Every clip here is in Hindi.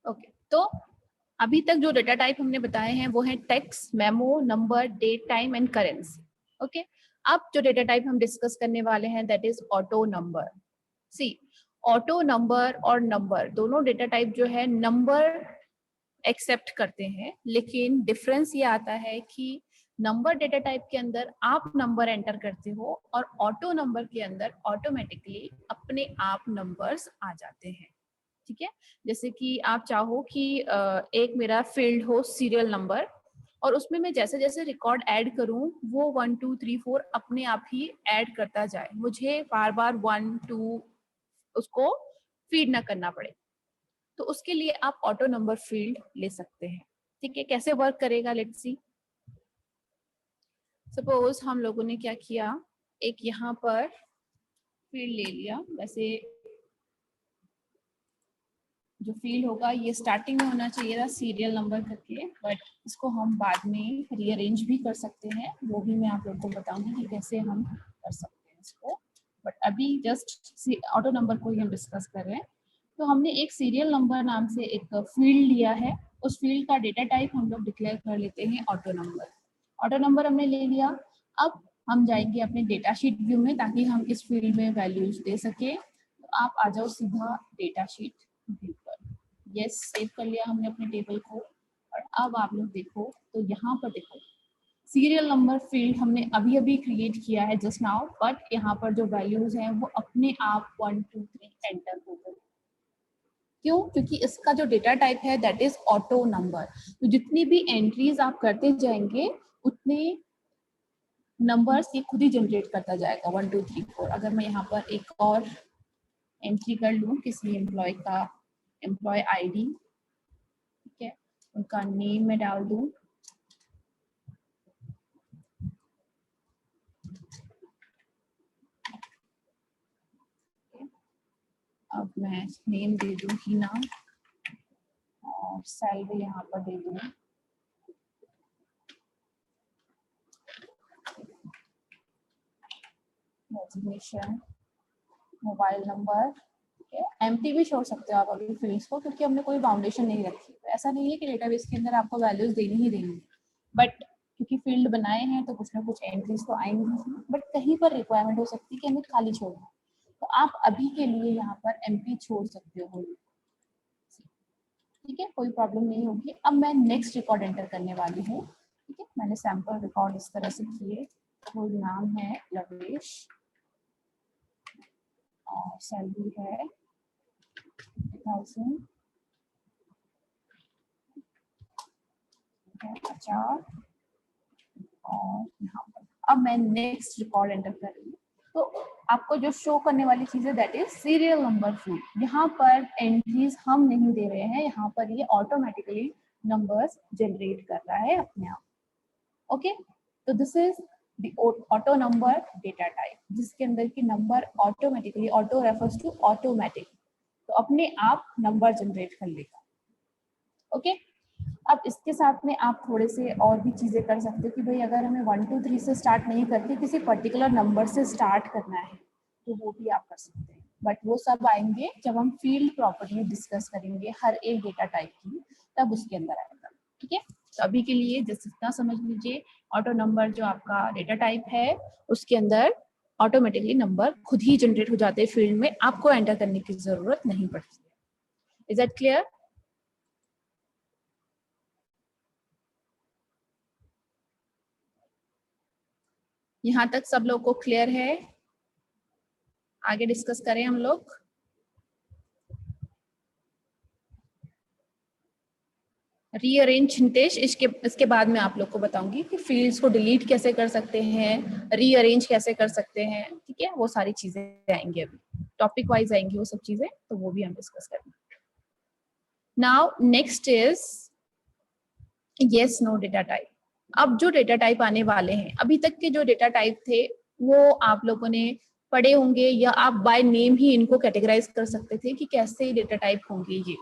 ओके, तो अभी तक जो डेटा टाइप हमने बताए हैं वो है text, memo, number, date, time and currency. Okay, अब जो डेटा टाइप हम डिस्कस करने वाले हैं that is auto number. See, auto number और नंबर दोनों डेटा टाइप जो है नंबर एक्सेप्ट करते हैं, लेकिन डिफरेंस ये आता है कि नंबर डेटा टाइप के अंदर आप नंबर एंटर करते हो और ऑटो नंबर के अंदर ऑटोमेटिकली अपने आप नंबर्स आ जाते हैं। ठीक है, जैसे कि आप चाहो कि एक मेरा फील्ड हो सीरियल नंबर और उसमें मैं जैसे जैसे रिकॉर्ड ऐड करूं वो 1 2 3 4 अपने आप ही ऐड करता जाए, मुझे बार बार 1 2 उसको फीड ना करना पड़े। तो उसके लिए आप ऑटो नंबर फील्ड ले सकते हैं। ठीक है, कैसे वर्क करेगा लेट्स सी। सपोज हम लोगों ने क्या किया, एक यहाँ पर फील्ड ले लिया, वैसे जो फील्ड होगा ये स्टार्टिंग में होना चाहिए था सीरियल नंबर करके, बट इसको हम बाद में रीअरेंज भी कर सकते हैं, वो भी मैं आप लोगों को बताऊंगी कि कैसे हम कर सकते हैं इसको। बट अभी जस्ट ऑटो नंबर को ही हम डिस्कस कर रहे हैं। तो हमने एक सीरियल नंबर नाम से एक फील्ड लिया है, उस फील्ड का डेटा टाइप हम लोग डिक्लेयर कर लेते हैं ऑटो नंबर। ऑटो नंबर हमने ले लिया, अब हम जाएंगे अपने डेटा शीट व्यू में ताकि हम इस फील्ड में वैल्यूज दे सके। तो आप आ जाओ सीधा डेटा शीट व्यू पर। यस, सेव कर लिया हमने अपने टेबल को। और अब आप लोग देखो तो यहाँ पर देखो सीरियल नंबर फील्ड हमने अभी अभी क्रिएट किया है जस्ट नाउ, बट यहाँ पर जो वैल्यूज हैं वो अपने आप 1 2 3 एंटर हो गए। क्यों? क्योंकि इसका जो डेटा टाइप है दैट इज ऑटो नंबर। तो जितनी भी एंट्रीज आप करते जाएंगे उतने नंबर्स ये खुद ही जनरेट करता जाएगा 1 2 3 4। अगर मैं यहाँ पर एक और एंट्री कर लूँ किसी एम्प्लॉय का, एम्प्लॉय आईडी, ठीक है, उनका नेम मैं डाल दूं, अब मैं नेम दे दूं हीना और सैलरी यहाँ पर दे दूं रेजिग्नेशन, मोबाइल नंबर। एम्प्टी भी छोड़ सकते हो आप अभी फील्ड्स को, क्योंकि हमने कोई बाउंडेशन नहीं रखी। तो ऐसा नहीं है कि डेटाबेस के अंदर आपको वैल्यूज देनी ही देनी, बट क्योंकि फील्ड बनाए हैं तो कुछ ना कुछ एंट्रीज तो आएंगी, बट कहीं पर रिक्वायरमेंट हो सकती है कि हमें खाली छोड़ना, तो आप अभी के लिए यहाँ पर एम्प्टी छोड़ सकते हो। ठीक है, कोई प्रॉब्लम नहीं होगी। अब मैं नेक्स्ट रिकॉर्ड एंटर करने वाली हूँ। ठीक है, मैंने सैंपल रिकॉर्ड इस तरह से किए, तो नाम है लवेश और सैलरी है 50,000, अचार, और यहाँ पर अब मैं नेक्स्ट रिकॉर्ड एंटर कर रही हूँ। तो आपको जो शो करने वाली चीज है that is serial number field. यहाँ पर एंट्रीज हम नहीं दे रहे हैं, यहाँ पर ये ऑटोमेटिकली नंबर्स जनरेट कर रहा है अपने आप। ओके, तो this is the auto number data type, जिसके अंदर की number automatically, auto refers to automatic, तो अपने आप नंबर जनरेट कर लेगा। ओके, अब इसके साथ में आप थोड़े से और भी चीजें कर सकते हो कि भाई अगर हमें 1 2 3 से स्टार्ट नहीं करके किसी पर्टिकुलर नंबर से स्टार्ट करना है तो वो भी आप कर सकते हैं, बट वो सब आएंगे जब हम फील्ड प्रॉपर्टी डिस्कस करेंगे हर एक डेटा टाइप की, तब उसके अंदर आएगा। ठीक है, तो अभी के लिए जस्ट इतना समझ लीजिए, ऑटो नंबर जो आपका डेटा टाइप है उसके अंदर ऑटोमेटिकली नंबर खुद ही जनरेट हो जाते हैं फील्ड में, आपको एंटर करने की जरूरत नहीं पड़ती है। Is that clear? यहाँ तक सब लोग को क्लियर है? आगे डिस्कस करें हम लोग। रीअरेंज हिंतेश, इसके बाद में आप लोग को बताऊंगी कि फील्ड्स को डिलीट कैसे कर सकते हैं, रीअरेंज कैसे कर सकते हैं। ठीक है, वो सारी चीजें आएंगी, अभी टॉपिक वाइज आएंगी वो सब चीजें, तो वो भी हम डिस्कस करेंगे। Now next is yes no data type. अब जो डेटा टाइप आने वाले हैं, अभी तक के जो डेटा टाइप थे वो आप लोगों ने पढ़े होंगे, या आप बाय नेम ही इनको कैटेगराइज कर सकते थे कि कैसे डेटा टाइप होंगे ये।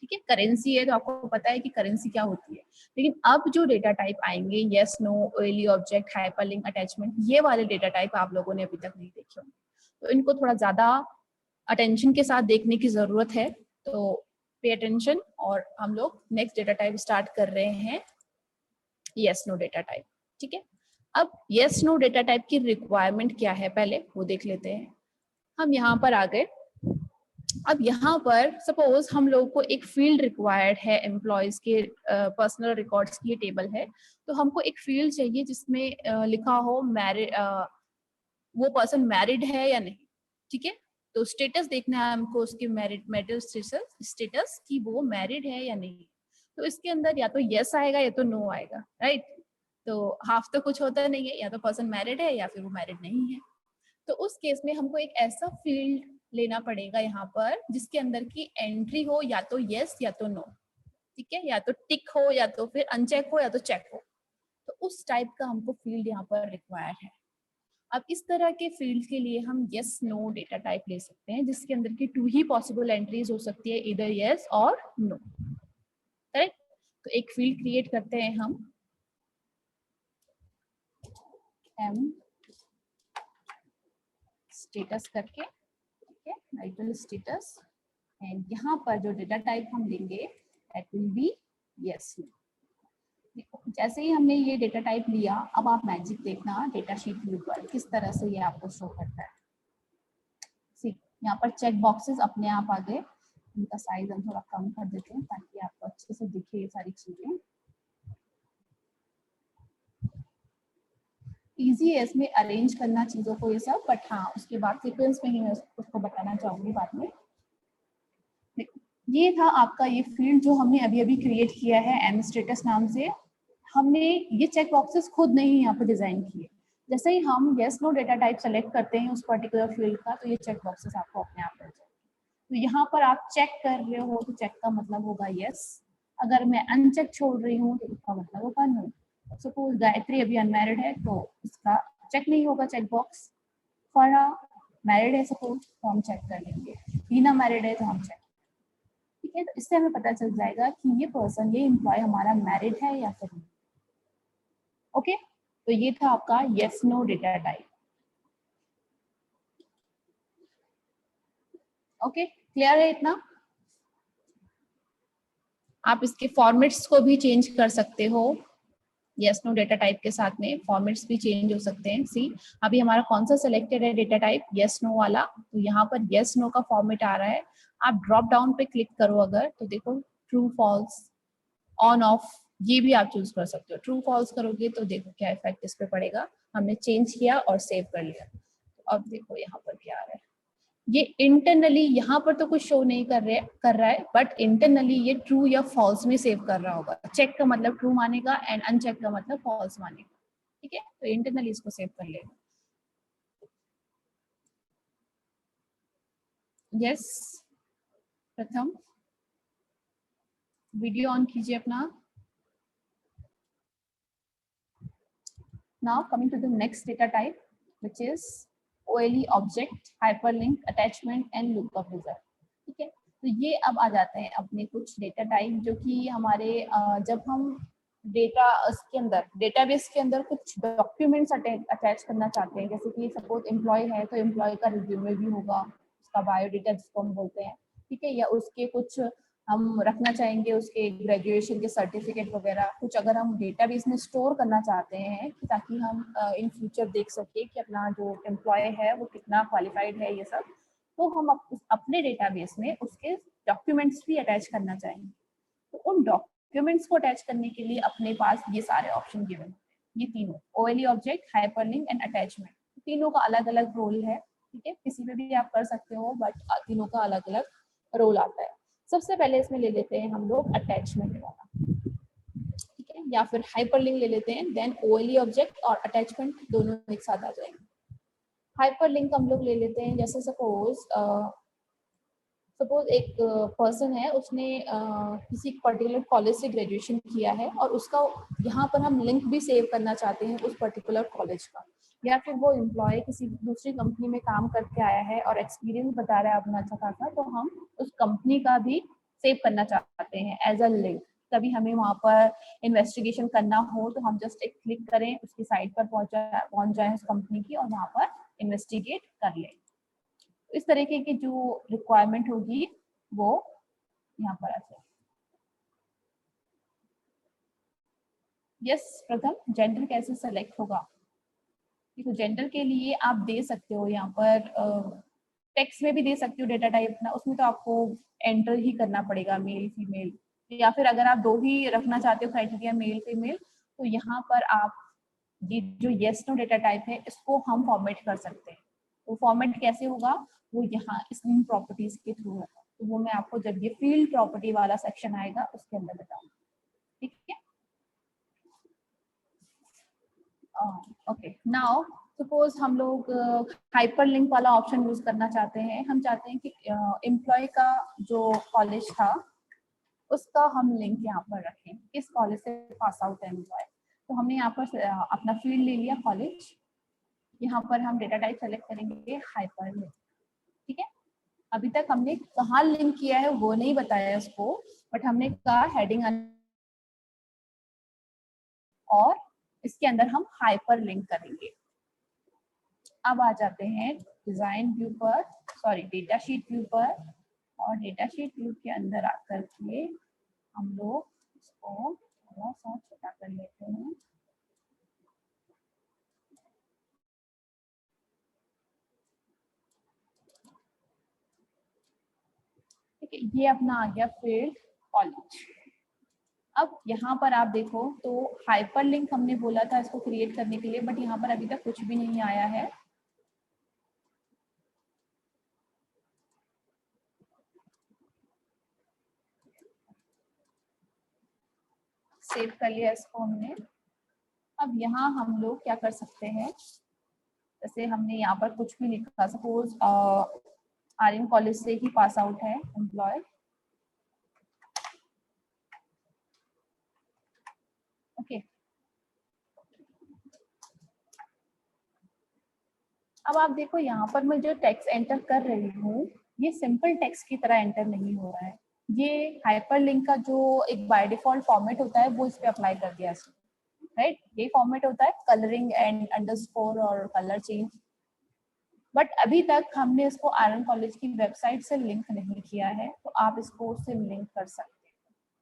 ठीक है, करेंसी है तो आपको पता है कि करेंसी क्या होती है, लेकिन अब जो डेटा टाइप आएंगे yes no, OLE object, hyperlink, attachment, ये वाले डेटा टाइप आप लोगों ने अभी तक नहीं देखे होंगे, तो इनको थोड़ा ज्यादा अटेंशन के साथ देखने की जरूरत है। तो पे अटेंशन, और हम लोग नेक्स्ट डेटा टाइप स्टार्ट कर रहे हैं यस नो डेटा टाइप। ठीक है, अब यस नो डेटा टाइप की रिक्वायरमेंट क्या है पहले वो देख लेते हैं। हम यहाँ पर आ गए। अब यहाँ पर सपोज हम लोग को एक फील्ड रिक्वायर्ड है, एम्प्लॉयज के पर्सनल रिकॉर्ड्स की टेबल है, तो हमको एक फील्ड चाहिए जिसमें लिखा हो मैरिड, वो पर्सन मैरिड है या नहीं। ठीक है, तो स्टेटस देखना है हमको उसके मैरिड स्टेटस कि वो मैरिड है या नहीं। तो इसके अंदर या तो यस आएगा या तो नो आएगा, राइट। तो हाफ तो कुछ होता नहीं है, या तो पर्सन मैरिड है या फिर वो मैरिड नहीं है। तो उस केस में हमको एक ऐसा फील्ड लेना पड़ेगा यहाँ पर जिसके अंदर की एंट्री हो या तो यस या तो नो। ठीक है, या तो टिक हो या तो फिर अनचेक हो या तो चेक हो। तो उस टाइप का हमको फील्ड यहाँ पर रिक्वायर है। अब इस तरह के फील्ड के लिए हम यस नो डेटा टाइप ले सकते हैं जिसके अंदर की 2 ही पॉसिबल एंट्रीज हो सकती है, इधर यस और नो। करेक्ट। तो एक फील्ड क्रिएट करते हैं हम, एम स्टेटस करके, ठीक है, टाइटल स्टेटस, एंड यहाँ पर जो डेटा टाइप हम लेंगे that will be yes no. जैसे ही हमने ये डेटा टाइप लिया, अब आप मैजिक देखना डेटा शीट व्यू पर किस तरह से ये आपको शो करता है। सी, यहाँ पर चेक बॉक्सेस अपने आप आ गए, इनका साइज हम थोड़ा कम कर देते हैं ताकि आपको अच्छे से दिखे ये सारी चीजें। इजी है इसमें अरेंज करना चीजों को ये सब, बट हाँ उसके बाद सीक्वेंस में ही मैं उसको बताना चाहूंगी बाद में। ये था आपका ये फील्ड जो हमने अभी अभी क्रिएट किया है एम स्टेटस नाम से। हमने ये चेक बॉक्सेस खुद नहीं यहाँ पर डिजाइन किए। जैसे ही हम yes no data type select करते हैं उस पर्टिकुलर फील्ड का, तो ये चेक बॉक्सेस आपको अपने आप मिल जाएंगे। तो यहाँ पर आप चेक कर रहे हो तो चेक का मतलब होगा यस, अगर मैं अनचेक छोड़ रही हूँ तो उसका मतलब होगा नो। सपोज गायत्री अभी अनमैरिड है तो इसका चेक नहीं होगा चेक बॉक्स। फरा मैरिड है सपोज तो हम चेक कर लेंगे, हीना मैरिड है तो हम चेक। ठीक है, तो इससे हमें पता चल जाएगा कि ये पर्सन, ये एम्प्लॉय हमारा मैरिड है या फिर नहीं। ओके, तो ये था आपका yes no data type. Okay, clear है इतना? आप इसके फॉर्मेट्स को भी चेंज कर सकते हो। यस नो डेटा टाइप के साथ में फॉर्मेट्स भी चेंज हो सकते हैं। सी, अभी हमारा कौन सा सिलेक्टेड है डेटा टाइप, यस नो वाला, तो यहाँ पर यस नो का फॉर्मेट आ रहा है। आप ड्रॉप डाउन पे क्लिक करो अगर, तो देखो ट्रू फॉल्स ऑन ऑफ ये भी आप चूज कर सकते हो। ट्रू फॉल्स करोगे तो देखो क्या इफेक्ट इस पे पड़ेगा। हमने चेंज किया और सेव कर लिया, तो अब देखो यहाँ पर क्या आ रहा है। ये इंटरनली यहाँ पर तो कुछ शो नहीं कर रहा है, बट इंटरनली ये ट्रू या फॉल्स में सेव कर रहा होगा। चेक का मतलब ट्रू मानेगा एंड अनचेक का मतलब फॉल्स मानेगा। ठीक है, तो इंटरनली इसको सेव कर लेगा। यस, प्रथम वीडियो ऑन कीजिए अपना। Now coming to the next data type which is OLE object, hyperlink, attachment and lookup result. ठीक है, तो ये अब आ जाते हैं अपने कुछ डेटा टाइप जो कि हमारे जब हम डेटा उसके अंदर डेटाबेस के अंदर कुछ डॉक्यूमेंट्स अटैच करना चाहते हैं, जैसे कि सपोज एम्प्लॉय है तो एम्प्लॉय का रिज्यूमे भी होगा, उसका बायोडेटा जिसको हम बोलते हैं। ठीक है, या उसके कुछ हम रखना चाहेंगे उसके ग्रेजुएशन के सर्टिफिकेट वगैरह कुछ, अगर हम डेटाबेस में स्टोर करना चाहते हैं ताकि हम इन फ्यूचर देख सके कि अपना जो एम्प्लॉय है वो कितना क्वालिफाइड है ये सब, तो हम अपने डेटाबेस में उसके डॉक्यूमेंट्स भी अटैच करना चाहेंगे। तो उन डॉक्यूमेंट्स को अटैच करने के लिए अपने पास ये सारे ऑप्शन गिवन हैं, ये तीनों OLE object, hyperlink and attachment. तीनों का अलग अलग रोल है। ठीक है, किसी पे भी आप कर सकते हो, बट तीनों का अलग अलग रोल आता है। सबसे पहले इसमें ले लेते हैं हम लोग अटैचमेंट वाला, ठीक है, या फिर हाइपरलिंक ले लेते हैं, देन OLE ऑब्जेक्ट और अटैचमेंट दोनों एक साथ आ जाएंगे। हाइपरलिंक हम लोग ले लेते हैं, जैसे सपोज एक पर्सन है, उसने किसी पर्टिकुलर कॉलेज से ग्रेजुएशन किया है और उसका यहाँ पर हम लिंक भी सेव करना चाहते हैं उस पर्टिकुलर कॉलेज का, या फिर वो एम्प्लॉय किसी दूसरी कंपनी में काम करके आया है और एक्सपीरियंस बता रहा है अपना अच्छा खासा, तो हम उस कंपनी का भी सेव करना चाहते हैं एज अ लिंक। कभी हमें वहाँ पर इन्वेस्टिगेशन करना हो तो हम जस्ट एक क्लिक करें, उसकी साइट पर पहुंच जाए उस कंपनी की और वहाँ पर इन्वेस्टिगेट कर लें। इस तरीके की जो रिक्वायरमेंट होगी वो यहाँ पर आ जाए। यस प्रथम, जेंडर कैसे सेलेक्ट होगा? देखो जेंडर के लिए आप दे सकते हो यहाँ पर टेक्स्ट में भी दे सकते हो डेटा टाइप ना, उसमें तो आपको एंटर ही करना पड़ेगा मेल फीमेल, या फिर अगर आप दो ही रखना चाहते हो क्राइटेरिया मेल फीमेल, तो यहाँ पर आप ये जो येस नो डेटा टाइप है इसको हम फॉर्मेट कर सकते हैं। तो फॉर्मेट कैसे होगा, वो यहाँ इस इन प्रॉपर्टीज के थ्रू होगा, तो वो मैं आपको जब ये फील्ड प्रॉपर्टी वाला सेक्शन आएगा उसके अंदर बताऊंगी, ठीक है। ओके, नाउ सपोज हम लोग हाइपरलिंक वाला ऑप्शन यूज करना चाहते हैं। हम चाहते हैं कि एम्प्लॉय का जो कॉलेज था उसका हम लिंक यहाँ पर रखें, किस कॉलेज से पास आउट है एम्प्लॉय। तो हमने यहाँ पर अपना फील्ड ले लिया कॉलेज, यहाँ पर हम डेटा टाइप सेलेक्ट करेंगे हाइपरलिंक, ठीक है। अभी तक हमने कहाँ लिंक किया है वो नहीं बताया उसको, बट हमने कहा हेडिंग और इसके अंदर हम हाइपर लिंक करेंगे। अब आ जाते हैं डिजाइन व्यू पर, सॉरी डेटा शीट व्यू पर, और डेटा शीट व्यू के अंदर आकर के हम लोग इसको थोड़ा सा छोटा कर लेते हैं। ठीक है, ये अपना आ गया फील्ड कॉलेज। अब यहाँ पर आप देखो तो हाइपरलिंक हमने बोला था इसको क्रिएट करने के लिए, बट यहाँ पर अभी तक कुछ भी नहीं आया है। सेव कर लिया इसको हमने। अब यहाँ हम लोग क्या कर सकते हैं, जैसे हमने यहाँ पर कुछ भी लिखा, सपोज आर्यन कॉलेज से ही पास आउट है एम्प्लॉय, ओके। अब आप देखो यहाँ पर मैं जो टेक्स्ट एंटर कर रही हूँ ये सिंपल टेक्स्ट की तरह एंटर नहीं हो रहा है, ये हाइपरलिंक का जो एक बाय डिफॉल्ट फॉर्मेट होता है वो इस पे अप्लाई कर दिया इसने, राइट। ये फॉर्मेट होता है कलरिंग एंड अंडरस्कोर और कलर चेंज, बट अभी तक हमने इसको आर्यन कॉलेज की वेबसाइट से लिंक नहीं किया है, तो आप इसको उससे लिंक कर सकते हैं,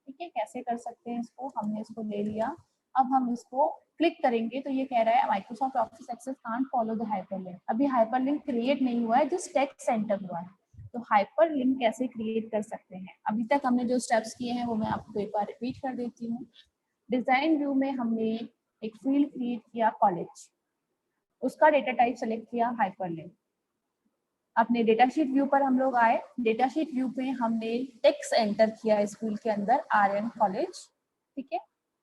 ठीक है। कैसे कर सकते हैं इसको, हमने इसको ले लिया। अब हम इसको क्लिक करेंगे तो ये कह रहा है Microsoft Office Access can't follow the hyperlink, अभी हाइपरलिंक क्रिएट नहीं हुआ है, जस्ट टेक्स्ट एंटर हुआ है। तो हाइपरलिंक कैसे क्रिएट कर सकते हैं, अभी तक हमने जो स्टेप्स किए हैं वो मैं आपको एक बार रिपीट कर देती हूँ। डिजाइन व्यू में हमने एक फील्ड क्रिएट किया कॉलेज, उसका डेटा टाइप सेलेक्ट किया हाइपरलिंक। अपने डेटा शीट व्यू पर हम लोग आए, डेटा शीट व्यू पे हमने टेक्स्ट एंटर किया इस फील्ड के अंदर आर्यन कॉलेज, ठीक है।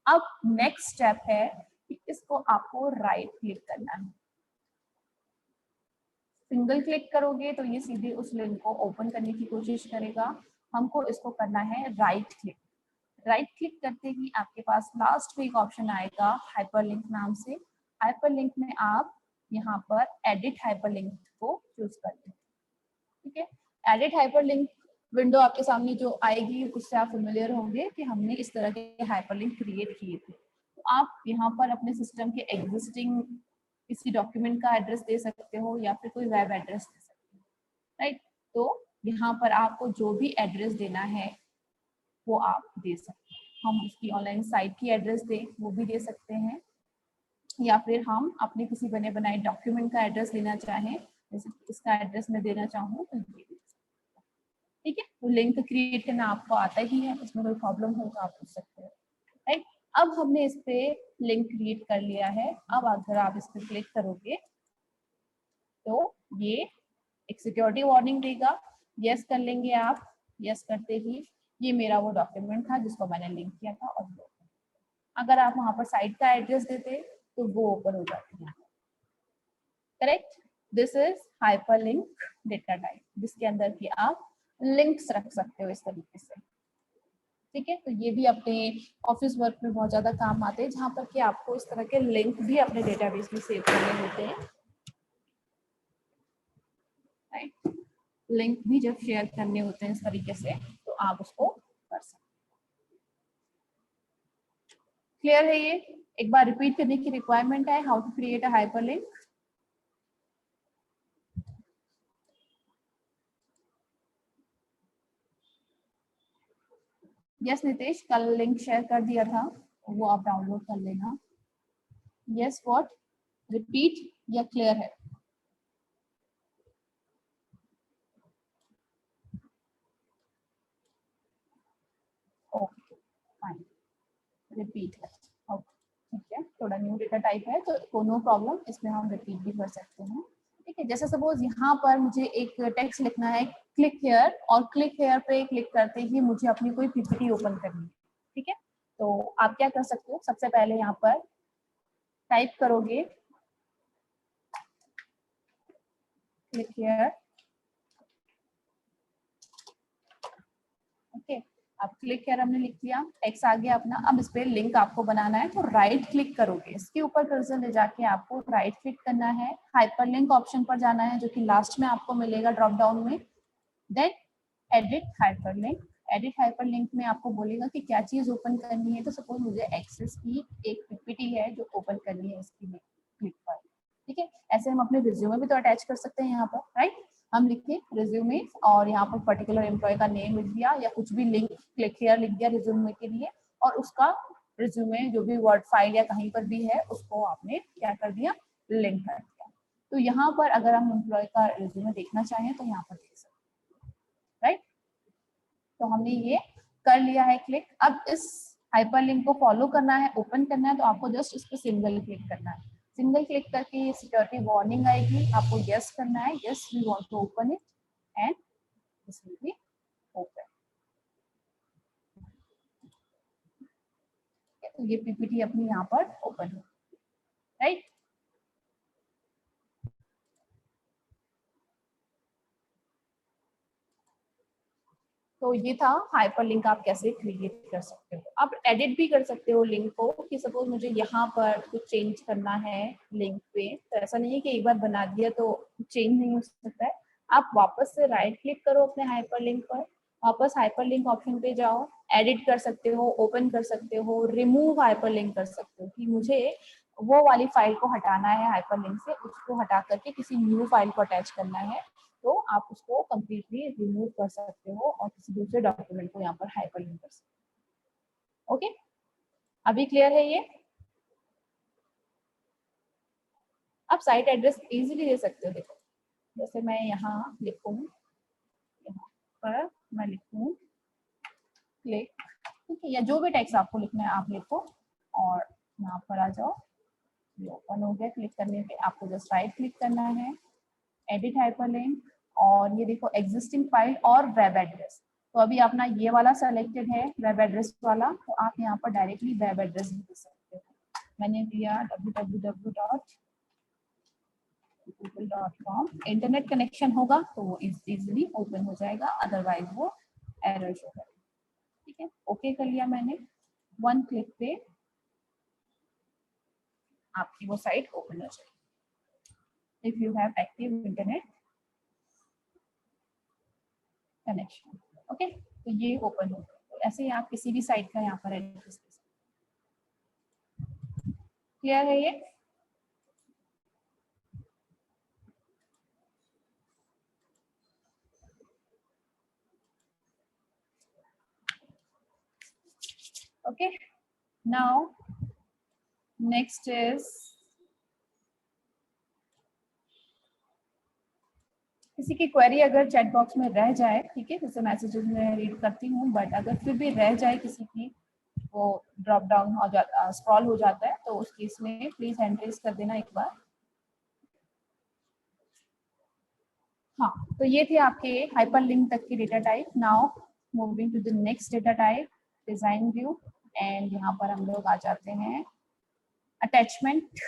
अब नेक्स्ट स्टेप है कि इसको आपको राइट क्लिक करना है। सिंगल क्लिक करोगे तो ये सीधे उस लिंक को ओपन करने की कोशिश करेगा, हमको इसको करना है राइट क्लिक। राइट क्लिक करते ही आपके पास लास्ट में एक ऑप्शन आएगा हाइपरलिंक नाम से, हाइपरलिंक में आप यहाँ पर एडिट हाइपरलिंक को चूज करते हैं, ठीक है। एडिट हाइपरलिंक विंडो आपके सामने जो आएगी उससे आप फेमिलियर होंगे कि हमने इस तरह के हाइपरलिंक क्रिएट किए थे। तो आप यहाँ पर अपने सिस्टम के एग्जिस्टिंग किसी डॉक्यूमेंट का एड्रेस दे सकते हो या फिर कोई वेब एड्रेस दे सकते हो, राइट। तो यहाँ पर आपको जो भी एड्रेस देना है वो आप दे सकते हैं। हम उसकी ऑनलाइन साइट की एड्रेस दें वो भी दे सकते हैं, या फिर हम अपने किसी बने बनाए डॉक्यूमेंट का एड्रेस लेना चाहें, जैसे इसका एड्रेस मैं देना चाहूँ तो ये, ठीक है। तो लिंक क्रिएट करना आपको आता ही है, इसमें कोई प्रॉब्लम हो तो आप पूछ सकते हो, राइट। अब हमने इस पे लिंक क्रिएट कर लिया है। अब अगर आप इस पर क्लिक करोगे तो ये एक सिक्योरिटी वार्निंग देगा, यस कर लेंगे आप। यस करते ही ये मेरा वो डॉक्यूमेंट था जिसको मैंने लिंक किया था, और अगर आप वहां पर साइट का एड्रेस देते तो वो ओपन हो जाती है, correct. This is hyperlink data type जिसके अंदर की आप लिंक्स रख सकते हो इस तरीके से, ठीक है। तो ये भी अपने ऑफिस वर्क में बहुत ज्यादा काम आते हैं, जहां पर कि आपको इस तरह के लिंक भी अपने डेटाबेस में सेव करने होते हैं, राइट। लिंक भी जब शेयर करने होते हैं इस तरीके से तो आप उसको कर सकते हैं। क्लियर है ये? एक बार रिपीट करने की रिक्वायरमेंट है, how to create a hyperlink. Yes Nitesh, कल लिंक शेयर कर दिया था, वो आप डाउनलोड कर लेना। यस व्हाट, रिपीट या क्लियर है? ओके फाइन, रिपीट है। ओके ठीक है, थोड़ा न्यू डेटा टाइप है तो नो प्रॉब्लम, इसमें हम रिपीट भी कर सकते हैं। ठीक है, जैसे सपोज यहाँ पर मुझे एक टेक्स्ट लिखना है, क्लिक हेयर, और क्लिक हेयर पे क्लिक करते ही मुझे अपनी कोई पीपीटी ओपन करनी है। ठीक है, तो आप क्या कर सकते हो, सबसे पहले यहाँ पर टाइप करोगे क्लिक हेयर। ओके, अब क्लिक हेयर हमने लिख दिया, टेक्स्ट आ गया अपना। अब इस पे लिंक आपको बनाना है तो राइट क्लिक करोगे, इसके ऊपर कर्सर ले जाके आपको राइट क्लिक करना है, हाइपर लिंक ऑप्शन पर जाना है जो कि लास्ट में आपको मिलेगा ड्रॉप डाउन में। Then edit hyper link, edit hyper link में आपको बोलेगा कि क्या चीज ओपन करनी है। तो सपोज मुझे एक्सेस की एक पीपीटी है जो ओपन करनी है, इसकी क्लिक पर। ठीक है, ऐसे हम अपने रिज्यूमे भी तो अटैच कर सकते हैं यहाँ पर, राइट। हम लिखे रिज्यूमे और यहाँ पर पर्टिकुलर एम्प्लॉय का नेम लिख दिया या कुछ भी लिंक क्लिक हियर लिख दिया रिज्यूमे के लिए, और उसका रिज्यूमे जो भी वर्ड फाइल या कहीं पर भी है उसको आपने क्या कर दिया, लिंक कर दिया। तो यहाँ पर अगर हम एम्प्लॉय का रिज्यूमे देखना चाहें तो यहाँ पर देख सकते हैं, राइट। तो हमने ये कर लिया है क्लिक। अब इस हाइपर लिंक को फॉलो करना है, ओपन करना है, तो आपको जस्ट इस पर सिंगल क्लिक करना है। सिंगल क्लिक करके ये सिक्योरिटी वार्निंग आएगी, आपको यस करना है, yes we want to open it and this will be open. तो ये पीपीटी अपनी यहाँ पर ओपन हो, राइट। तो ये था हाइपर लिंक आप कैसे क्रिएट कर सकते हो। आप एडिट भी कर सकते हो लिंक को, कि सपोज मुझे यहाँ पर कुछ चेंज करना है लिंक पे, तो ऐसा नहीं है कि एक बार बना दिया तो चेंज नहीं हो सकता है। आप वापस से राइट क्लिक करो अपने हाइपर लिंक पर, वापस हाइपर लिंक ऑप्शन पे जाओ, एडिट कर सकते हो, ओपन कर सकते हो, रिमूव हाइपर लिंक कर सकते हो, कि मुझे वो वाली फाइल को हटाना है हाइपर लिंक से, उसको हटा करके किसी न्यू फाइल को अटैच करना है, तो आप उसको कंप्लीटली रिमूव कर सकते हो और किसी दूसरे डॉक्यूमेंट को यहाँ पर हाइपरलिंक कर सकते हो। ओके, अभी क्लियर है ये? आप साइट एड्रेस इजीली दे सकते हो। देखो जैसे मैं यहाँ लिखूँ, यहाँ पर मैं लिखूँ क्लिक, ठीक है, या जो भी टेक्स्ट आपको लिखना है आप लिखो और यहाँ पर आ जाओ। ये ओपन हो गया। क्लिक करने पे आपको जस्ट राइट क्लिक करना है, एडिट हाइपरलिंक, और ये देखो एग्जिस्टिंग फाइल और वेब एड्रेस। तो अभी अपना ये वाला सेलेक्टेड है वेब एड्रेस वाला, तो आप यहाँ पर डायरेक्टली वेब एड्रेस भी दे सकते हो। मैंने दिया www.google.com। इंटरनेट कनेक्शन होगा तो वो इजीली ओपन हो जाएगा, अदरवाइज वो एरर शो करेगा। ठीक है, ओके कर लिया मैंने। वन क्लिक पे आपकी वो साइट ओपन हो जाएगी if you have active internet connection. Okay, तो ये ओपन हो गया। तो ऐसे ही आप किसी भी साइट का यहाँ पर एड्रेस दे सकते हैं। क्लियर है ये? ओके, नाउ नेक्स्ट इज, किसी की क्वेरी अगर चैट बॉक्स में रह जाए, ठीक है, जैसे मैसेजेस में रीड करती हूँ, बट अगर फिर भी रह जाए किसी की, वो ड्रॉप डाउन हो जाता, स्क्रॉल हो जाता है, तो उस केस में प्लीज हैंड रेज कर देना एक बार। हाँ, तो ये थे आपके हाइपर लिंक तक की data type. Now moving to the next data type, design view, and यहाँ पर हम लोग आ जाते हैं अटैचमेंट।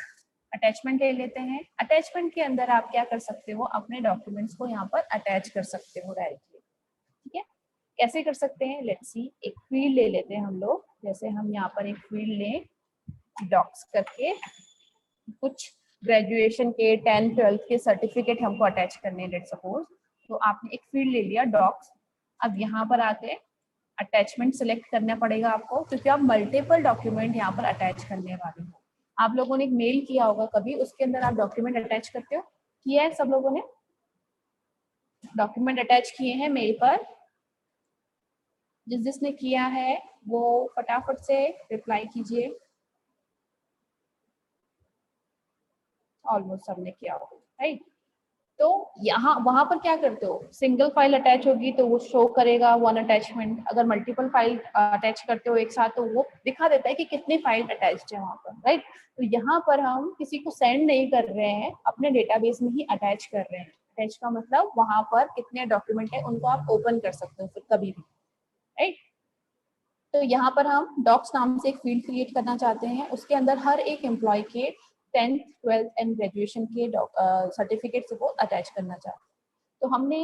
अटैचमेंट ले लेते हैं। अटैचमेंट के अंदर आप क्या कर सकते हो, अपने डॉक्यूमेंट्स को यहाँ पर अटैच कर सकते हो डायरेक्टली। ठीक है, कैसे कर सकते हैं, लेट्स सी। एक फील्ड ले लेते हैं हम लोग, जैसे हम यहाँ पर एक फील्ड लें डॉक्स करके, कुछ ग्रेजुएशन के 10th 12th के सर्टिफिकेट हमको अटैच करने हैं, लेट्स सपोज। तो आपने एक फील्ड ले लिया डॉक्स। अब यहाँ पर आके अटैचमेंट सिलेक्ट करना पड़ेगा आपको, क्योंकि आप मल्टीपल डॉक्यूमेंट यहाँ पर अटैच करने वाले हो। आप लोगों ने एक मेल किया होगा कभी, उसके अंदर आप डॉक्यूमेंट अटैच करते हो, किया है सब लोगों ने? डॉक्यूमेंट अटैच किए हैं मेल पर? जिसने किया है वो फटाफट से रिप्लाई कीजिए। ऑलमोस्ट सबने किया होगा, राइट। तो यहाँ वहां पर क्या करते हो, सिंगल फाइल अटैच होगी तो वो शो करेगा वन अटैचमेंट। अगर मल्टीपल फाइल अटैच करते हो एक साथ तो वो दिखा देता है कि कितनी फाइल अटैच है वहां पर, राइट। तो यहाँ पर हम किसी को सेंड नहीं कर रहे हैं, अपने डेटाबेस में ही अटैच कर रहे हैं। अटैच का मतलब वहां पर कितने डॉक्यूमेंट है उनको आप ओपन कर सकते हो फिर कभी भी, राइट। तो यहाँ पर हम डॉक्स नाम से एक फील्ड क्रिएट करना चाहते हैं, उसके अंदर हर एक एम्प्लॉय के 10th 12th एंड ग्रेजुएशन के सर्टिफिकेट को अटैच करना चाहते हैं। तो हमने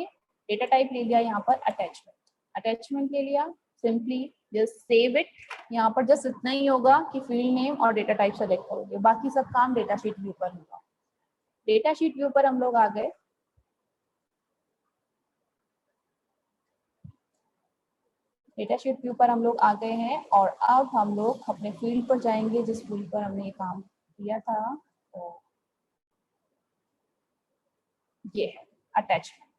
डेटा टाइप ले लिया यहाँ पर अटैचमेंट। अटैचमेंट ले लिया, सिंपली जस्ट सेव इट। यहाँ पर जस्ट इतना ही होगा कि फील्ड नेम और डेटा टाइप सेलेक्ट करोगे, बाकी सब काम डेटा शीट व्यू पर होगा। डेटा शीट व्यू पर हम लोग आ गए। डेटा शीट व्यू पर हम लोग आ गए हैं और अब हम लोग अपने फील्ड पर जाएंगे जिस फील्ड पर हमने ये काम किया था। तो ये है अटैचमेंट,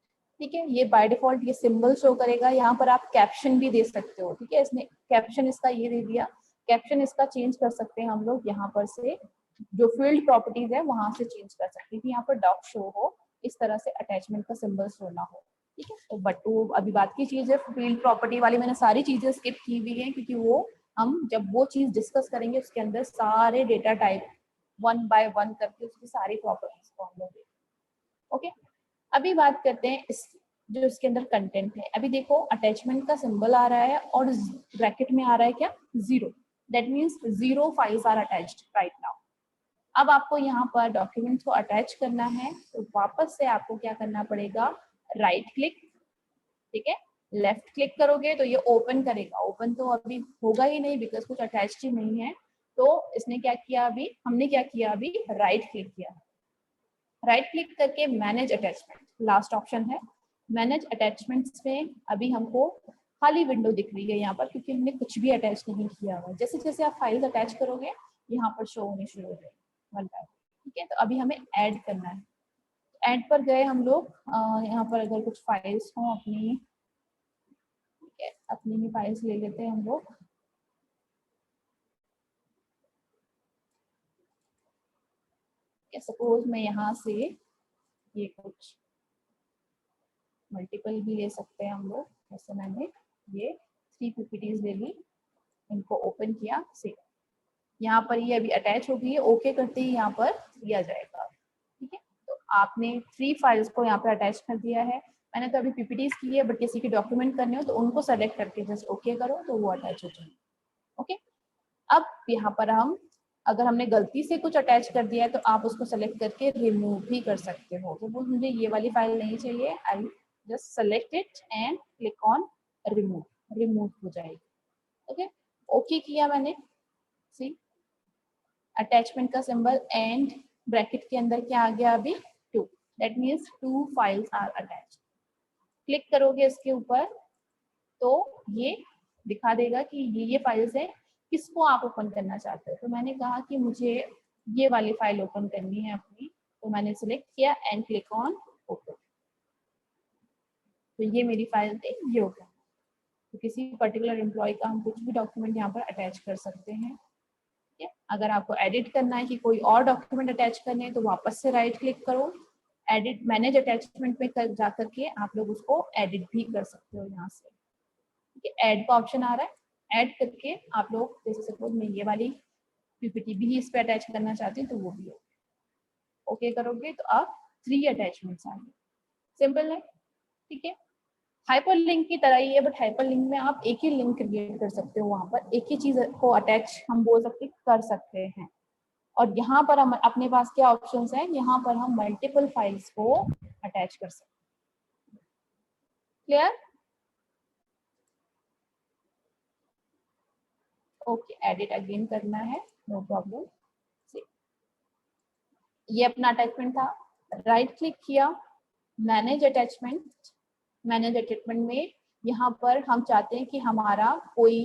ठीक है। ये बाय डिफॉल्ट ये सिंबल शो करेगा। यहाँ पर आप कैप्शन भी दे सकते हो, ठीक है। इसने कैप्शन इसका ये दे दिया, कैप्शन इसका चेंज कर सकते हैं हम लोग यहाँ पर से, जो फील्ड प्रॉपर्टीज है वहां से चेंज कर सकते हैं कि यहाँ पर डॉक शो हो, इस तरह से अटैचमेंट का सिंबल शो ना हो, ठीक है। तो बट वो अभी बात की चीज है, फील्ड प्रॉपर्टी वाली मैंने सारी चीजें स्किप की हुई है क्योंकि वो हम जब वो चीज डिस्कस करेंगे उसके अंदर सारे data type one by one करके उसकी सारी प्रॉपर्टीज को हम लोग, ओके। अभी बात करते हैं इस जो इसके अंदर कंटेंट है। अभी देखो अटैचमेंट का सिंबल आ रहा है और ब्रैकेट में आ रहा है क्या, 0। That means 0 files are attached right now. अब आपको यहाँ पर डॉक्यूमेंट्स को अटैच करना है तो वापस से आपको क्या करना पड़ेगा, राइट क्लिक, ठीक है। लेफ्ट क्लिक करोगे तो ये ओपन करेगा। ओपन तो अभी होगा ही नहीं बिकॉज कुछ अटैच ही नहीं है। तो इसने क्या किया, अभी हमने क्या किया, अभी राइट क्लिक किया। राइट क्लिक करके मैनेज अटैचमेंट लास्ट ऑप्शन है। मैनेज अटैचमेंट्स में अभी हमको खाली विंडो दिख रही है यहाँ पर क्योंकि हमने कुछ भी अटैच नहीं किया हुआ। जैसे जैसे आप फाइल्स अटैच करोगे यहाँ पर शो होने शुरू हो जाएगी वन बाय, ठीक है। तो अभी हमें ऐड करना है। ऐड पर गए हम लोग, यहाँ पर अगर कुछ फाइल्स हों अपनी, ठीक है, अपनी ही फाइल्स ले लेते हैं हम लोग। सपोज मैं यहाँ से ये कुछ मल्टीपल भी ले सकते हैं हम लोग। जैसे मैंने ये 3 PPTs ले ली, इनको ओपन किया, सेव। यहाँ पर ये अभी अटैच हो गई है, ओके करते ही यहाँ पर दिया जाएगा, ठीक है। तो आपने 3 फाइल्स को यहाँ पर अटैच कर दिया है। मैंने तो अभी PPTs की है बट किसी की डॉक्यूमेंट करने हो तो उनको सेलेक्ट करके जस्ट ओके करो तो वो अटैच हो जाएंगे, ओके। अब यहाँ पर हम अगर हमने गलती से कुछ अटैच कर दिया है तो आप उसको सेलेक्ट करके रिमूव भी कर सकते हो। तो मुझे ये वाली फाइल नहीं चाहिए, I just select it and click on remove, remove हो जाएगी, ओके। ओके किया मैंने, सी अटैचमेंट का सिंबल एंड ब्रैकेट के अंदर क्या आ गया अभी 2, that means 2 files are attached. Click करोगे इसके ऊपर तो ये दिखा देगा कि ये फाइल्स है, किसको आप ओपन करना चाहते हो। तो मैंने कहा कि मुझे ये वाली फाइल ओपन करनी है अपनी, तो मैंने सिलेक्ट किया एंड क्लिक ऑन ओपन। तो ये मेरी फाइल थी, ये ओपन। तो किसी पर्टिकुलर एम्प्लॉय का हम कुछ भी डॉक्यूमेंट यहाँ पर अटैच कर सकते हैं, ठीक है। अगर आपको एडिट करना है कि कोई और डॉक्यूमेंट अटैच करने हैं तो वापस से राइट क्लिक करो, एडिट मैनेज अटैचमेंट में जा करके आप लोग उसको एडिट भी कर सकते हो यहाँ से, ठीक है। ऐड का ऑप्शन आ रहा है, ऐड करके आप लोग जैसे सपोज मैं ये वाली पीपीटी भी इस पे अटैच करना चाहती हूँ तो वो भी ओके करोगे तो आप 3 अटैचमेंट्स आएंगे। सिंपल है, ठीक है। हाइपर लिंक की तरह ही है बट हाइपर लिंक में आप एक ही लिंक क्रिएट कर सकते हो, वहां पर एक ही चीज को अटैच हम बोल सकते कर सकते हैं। और यहाँ पर हम अपने पास क्या ऑप्शंस हैं, यहाँ पर हम मल्टीपल फाइल्स को अटैच कर सकते हैं। Clear, okay. एडिट अगेन करना है, नो प्रॉब्लम। ये अपना अटैचमेंट था, राइट क्लिक किया, मैनेज अटैचमेंट। मैनेज अटैचमेंट में यहाँ पर हम चाहते हैं कि हमारा कोई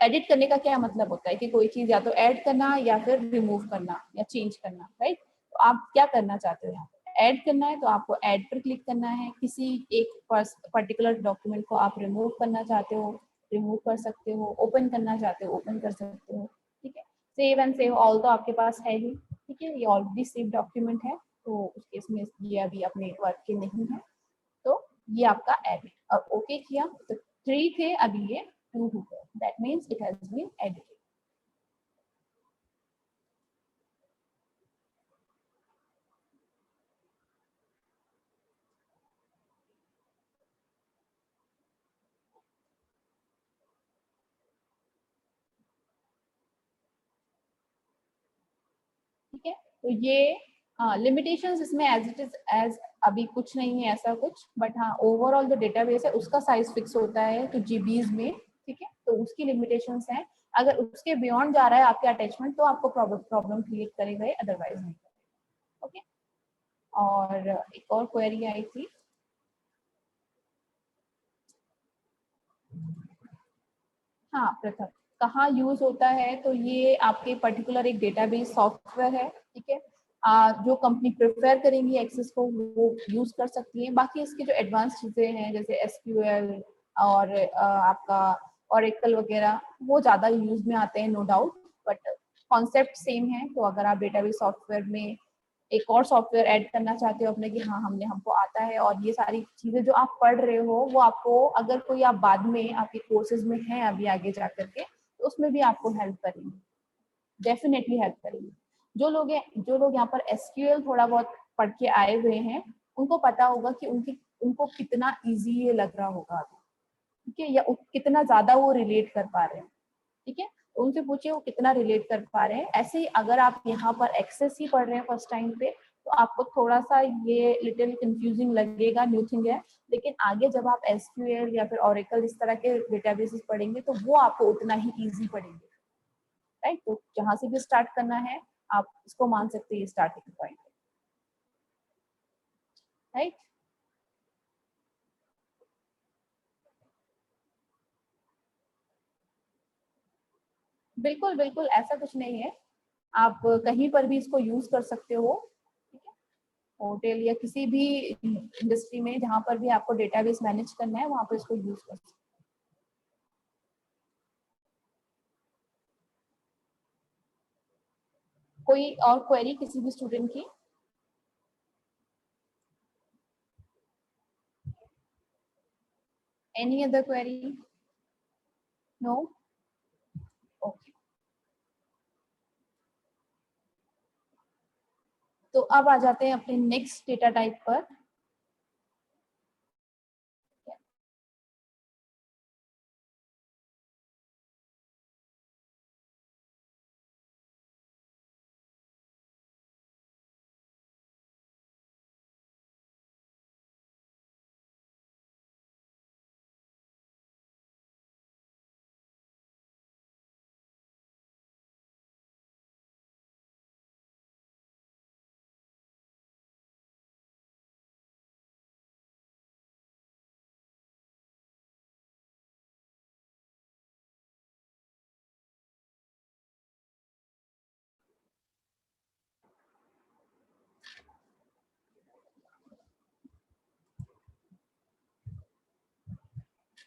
एडिट करने का क्या मतलब होता है कि कोई चीज या तो ऐड करना या फिर रिमूव करना या चेंज करना, राइट। तो आप क्या करना चाहते हो, यहाँ पर ऐड करना है तो आपको ऐड पर क्लिक करना है। किसी एक पर्टिकुलर डॉक्यूमेंट को आप रिमूव करना चाहते हो रिमूव कर सकते हो, ओपन करना चाहते हो ओपन कर सकते हो, ठीक है। सेव एंड सेव ऑल तो आपके पास है ही, ठीक है, ये ऑलरेडी सेव डॉक्यूमेंट है, तो उस केस में ये अभी अपने वर्क के नहीं है, तो ये आपका एडिट। अब ओके किया तो 3 थे, अभी ये 2 हो गए, that means it has been edited. ठीक है, तो ये लिमिटेशंस इसमें एज इट इज एज अभी कुछ नहीं है ऐसा कुछ, बट हाँ ओवरऑल जो डेटाबेस है उसका साइज फिक्स होता है तो जीबीज में, ठीक है, तो उसकी लिमिटेशंस हैं। अगर उसके बियॉन्ड जा रहा है आपके अटैचमेंट तो आपको प्रॉब्लम क्रिएट करेगा, अदरवाइज नहीं। ओके, और एक और क्वेरी आई थी, हाँ प्रथम, कहाँ यूज होता है, तो ये आपके पर्टिकुलर एक डेटाबेस सॉफ्टवेयर है, ठीक है, जो कंपनी प्रेफर करेंगी एक्सेस को वो यूज कर सकती है। बाकी इसके जो एडवांस चीजें हैं जैसे एसक्यूएल और आपका ओरेकल वगैरह वो ज्यादा यूज में आते हैं, no doubt, but concept same है। तो अगर आप डेटाबेस सॉफ्टवेयर में एक और सॉफ्टवेयर ऐड करना चाहते हो अपने कि हाँ हमको आता है और ये सारी चीजें जो आप पढ़ रहे हो वो आपको अगर कोई आप बाद में आपके कोर्सेज में हैं अभी आगे जा करके तो उसमें भी आपको हेल्प करेंगे, डेफिनेटली हेल्प करेंगे। जो लोग यहाँ पर एसक्यूएल थोड़ा बहुत पढ़ के आए हुए हैं उनको पता होगा कि उनको कितना इजी ये लग रहा होगा, ठीक है, या कितना ज्यादा वो रिलेट कर पा रहे हैं, ठीक है, उनसे पूछिए वो कितना रिलेट कर पा रहे हैं। ऐसे ही अगर आप यहाँ पर एक्सेस ही पढ़ रहे हैं फर्स्ट टाइम पे तो आपको थोड़ा सा ये लिटिल कंफ्यूजिंग लगेगा, न्यू थिंग है, लेकिन आगे जब आप एसक्यूएल या फिर ओरेकल इस तरह के डेटाबेसेस पढ़ेंगे तो वो आपको उतना ही इजी पड़ेंगे, राइट। तो जहां से भी स्टार्ट करना है आप इसको मान सकते हैं स्टार्टिंग पॉइंट, राइट। बिल्कुल बिल्कुल ऐसा कुछ नहीं है, आप कहीं पर भी इसको यूज कर सकते हो, ठीक है, होटल या किसी भी इंडस्ट्री में जहां पर भी आपको डेटाबेस मैनेज करना है वहां पर इसको यूज कर सकते हो। कोई और क्वेरी किसी भी स्टूडेंट की? Any other query? No? Okay, तो अब आ जाते हैं अपने नेक्स्ट डेटा टाइप पर।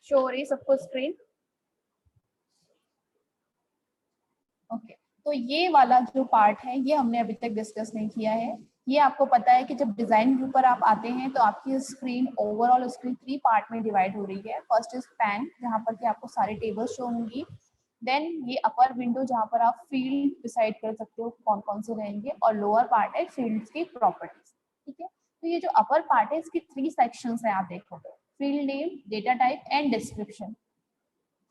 शो हो रही है सबको स्क्रीन? ओके, तो ये वाला जो पार्ट है ये हमने अभी तक डिस्कस नहीं किया है। ये आपको पता है कि जब डिजाइन व्यू पर आप आते हैं तो आपकी स्क्रीन ओवरऑल स्क्रीन 3 पार्ट में डिवाइड हो रही है। फर्स्ट इज पैन जहाँ पर कि आपको सारे टेबल्स शो होंगी, देन ये अपर विंडो जहाँ पर आप फील्ड डिसाइड कर सकते हो कौन कौन से रहेंगे, और लोअर पार्ट है फील्ड्स की प्रॉपर्टीज, ठीक है। तो ये जो अपर पार्ट है इसकी 3 सेक्शंस है, आप देखोगे field name, data type and description.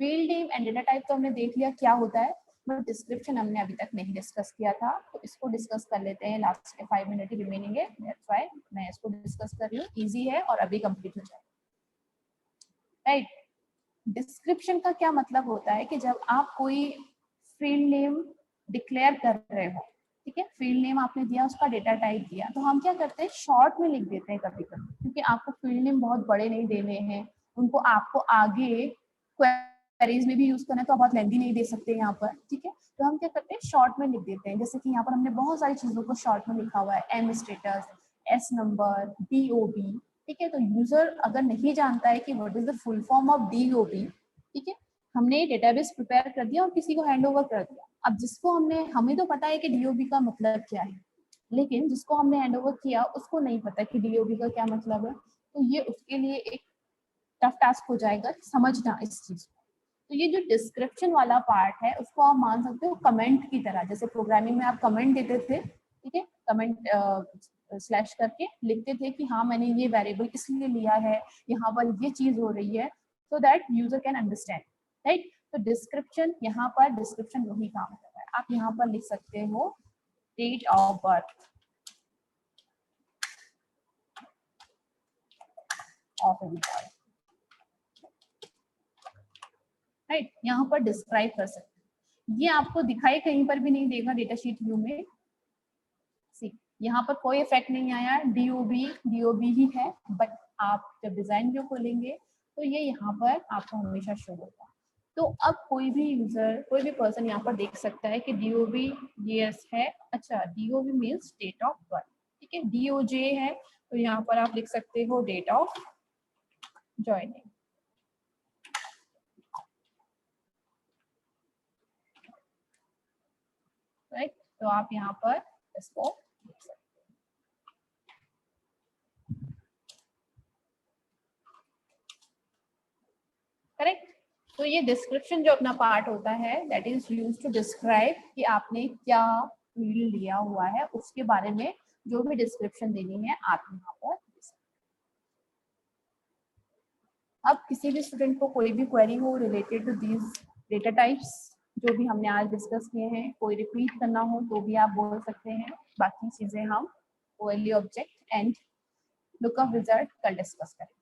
Field name and data type तो हमने देख लिया क्या होता है, बट डिस्क्रिप्शन हमने अभी तक नहीं डिस्कस किया था, तो इसको डिस्कस कर लेते हैं। लास्ट के 5 मिनट ही रिमेनिंग है, दैट्स व्हाई मैं इसको डिस्कस कर रही हूँ, इजी है और अभी कंप्लीट हो जाए, राइट। डिस्क्रिप्शन का क्या मतलब होता है कि जब आप कोई फील्ड नेम डिक्लेयर कर रहे हो, ठीक है, फील्ड नेम आपने दिया, उसका डेटा टाइप दिया, तो हम क्या करते हैं शॉर्ट में लिख देते हैं कभी कभी, क्योंकि आपको फील्ड नेम बहुत बड़े नहीं देने हैं, उनको आपको आगे क्वेरीज में भी यूज करना है तो आप बहुत लेंथी नहीं दे सकते यहाँ पर, ठीक है। तो हम क्या करते हैं शॉर्ट में लिख देते हैं, जैसे कि यहाँ पर हमने बहुत सारी चीजों को शॉर्ट में लिखा हुआ है, M status, S number, DOB, ठीक है। तो यूजर अगर नहीं जानता है कि what is the full form of DOB, ठीक है, हमने डेटाबेस प्रिपेयर कर दिया और किसी को हैंड ओवर कर दिया। अब जिसको हमें तो पता है कि डीओबी का मतलब क्या है, लेकिन जिसको हमने हैंड ओवर किया उसको नहीं पता कि डीओबी का क्या मतलब है। तो ये उसके लिए एक टफ टास्क हो जाएगा समझना इस चीज को। तो ये जो डिस्क्रिप्शन वाला पार्ट है उसको आप मान सकते हो कमेंट की तरह, जैसे प्रोग्रामिंग में आप कमेंट देते थे, ठीक है, कमेंट स्लैश करके लिखते थे कि हाँ मैंने ये वेरिएबल इसलिए लिया है, यहाँ पर ये चीज हो रही है, so that user can understand, right. तो डिस्क्रिप्शन, यहाँ पर डिस्क्रिप्शन वही काम कर रहा है। आप यहाँ पर लिख सकते हो date of birth of any boy, right, यहाँ पर डिस्क्राइब कर सकते हैं। ये आपको दिखाई कहीं पर भी नहीं देगा डेटा शीट व्यू में। सी, यहाँ पर कोई इफेक्ट नहीं आया, डीओबी ही है, बट आप जब डिजाइन व्यू खोलेंगे तो ये यहाँ पर आपको हमेशा शो होगा। तो अब कोई भी यूजर, कोई भी पर्सन यहाँ पर देख सकता है कि डीओबी यस है, अच्छा DOB means date of birth, ठीक है, डीओजे है तो यहाँ पर आप लिख सकते हो डेट ऑफ ज्वाइनिंग, राइट। तो आप यहाँ पर इसको लिख सकते हैं। करेक्ट। तो ये डिस्क्रिप्शन जो अपना पार्ट होता है that is used to describe कि आपने क्या फील्ड लिया हुआ है, उसके बारे में जो भी डिस्क्रिप्शन देनी है आप यहाँ पर दे सकते हैं। अब किसी भी स्टूडेंट को कोई भी क्वेरी हो related to these data types जो भी हमने आज डिस्कस किए हैं, कोई रिपीट करना हो तो भी आप बोल सकते हैं। बाकी चीजें हम OLE object and lookup wizard कल डिस्कस करेंगे।